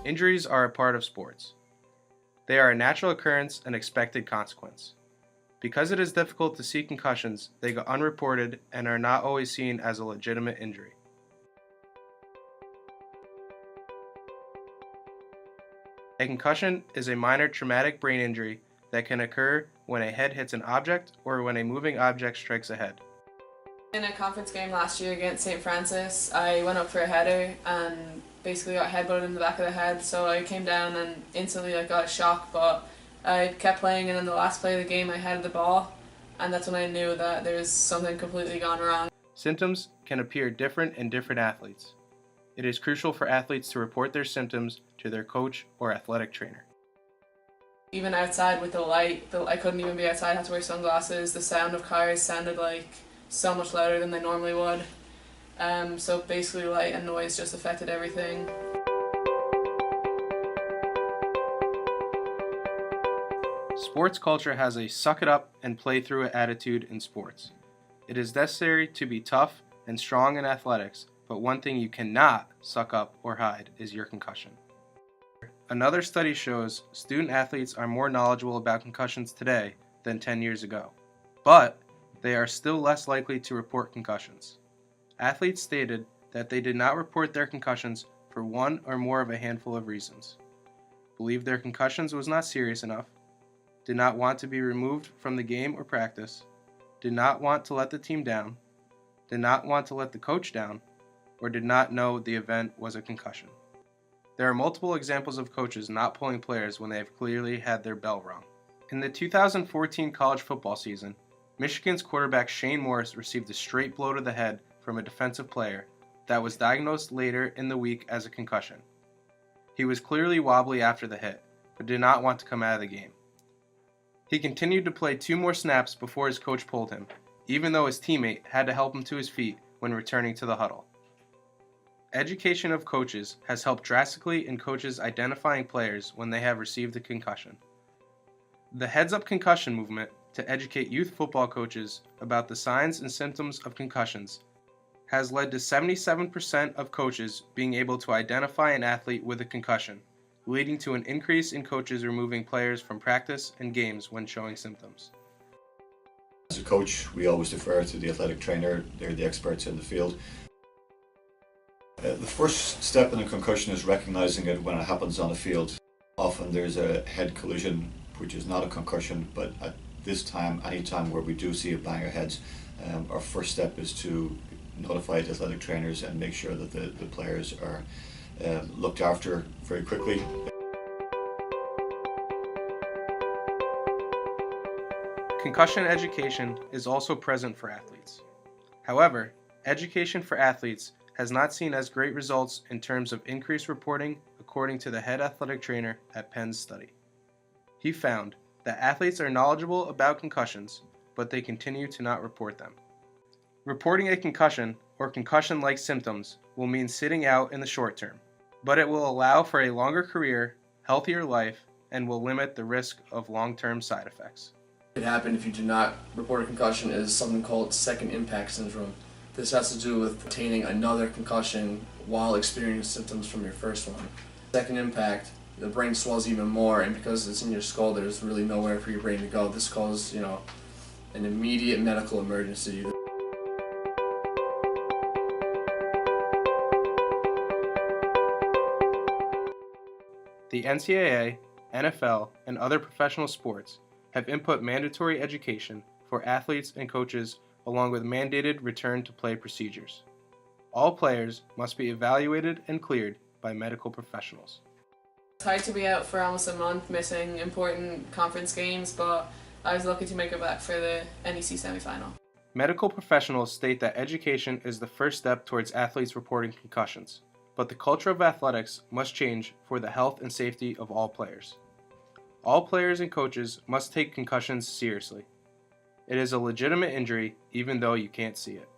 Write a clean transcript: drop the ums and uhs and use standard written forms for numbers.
Injuries are a part of sports. They are a natural occurrence and expected consequence. Because it is difficult to see concussions, they go unreported and are not always seen as a legitimate injury. A concussion is a minor traumatic brain injury that can occur when a head hits an object or when a moving object strikes a head. In a conference game last year against St. Francis, I went up for a header and basically got headbutted in the back of the head, so I came down and instantly got a shock, but I kept playing, and in the last play of the game I headed the ball, and that's when I knew that there was something completely gone wrong. Symptoms can appear different in different athletes. It is crucial for athletes to report their symptoms to their coach or athletic trainer. Even outside with the light, I couldn't even be outside, I had to wear sunglasses. The sound of cars sounded like so much louder than they normally would. So basically light and noise just affected everything. Sports culture has a suck it up and play through it attitude in sports. It is necessary to be tough and strong in athletics, but one thing you cannot suck up or hide is your concussion. Another study shows student athletes are more knowledgeable about concussions today than 10 years ago, but they are still less likely to report concussions. Athletes stated that they did not report their concussions for one or more of a handful of reasons. Believed their concussions was not serious enough, did not want to be removed from the game or practice, did not want to let the team down, did not want to let the coach down, or did not know the event was a concussion. There are multiple examples of coaches not pulling players when they have clearly had their bell rung. In the 2014 college football season, Michigan's quarterback Shane Morris received a straight blow to the head from a defensive player that was diagnosed later in the week as a concussion. He was clearly wobbly after the hit, but did not want to come out of the game. He continued to play 2 more snaps before his coach pulled him, even though his teammate had to help him to his feet when returning to the huddle. Education of coaches has helped drastically in coaches identifying players when they have received a concussion. The Heads Up Concussion movement to educate youth football coaches about the signs and symptoms of concussions has led to 77% of coaches being able to identify an athlete with a concussion, leading to an increase in coaches removing players from practice and games when showing symptoms. As a coach, we always defer to the athletic trainer. They're the experts in the field. The first step in a concussion is recognizing it when it happens on the field. Often there's a head collision, which is not a concussion, but at this time, any time where we do see a bang of heads, our first step is to notify the athletic trainers and make sure that the players are looked after very quickly. Concussion education is also present for athletes. However, education for athletes has not seen as great results in terms of increased reporting, according to the head athletic trainer at Penn's study. He found that athletes are knowledgeable about concussions, but they continue to not report them. Reporting a concussion or concussion-like symptoms will mean sitting out in the short term, but it will allow for a longer career, healthier life, and will limit the risk of long-term side effects. What can happen if you do not report a concussion is something called second impact syndrome. This has to do with obtaining another concussion while experiencing symptoms from your first one. Second impact, the brain swells even more, and because it's in your skull, there's really nowhere for your brain to go. This causes, an immediate medical emergency. The NCAA, NFL, and other professional sports have input mandatory education for athletes and coaches along with mandated return-to-play procedures. All players must be evaluated and cleared by medical professionals. It's hard to be out for almost a month missing important conference games, but I was lucky to make it back for the NEC semifinal. Medical professionals state that education is the first step towards athletes reporting concussions, but the culture of athletics must change for the health and safety of all players. All players and coaches must take concussions seriously. It is a legitimate injury even though you can't see it.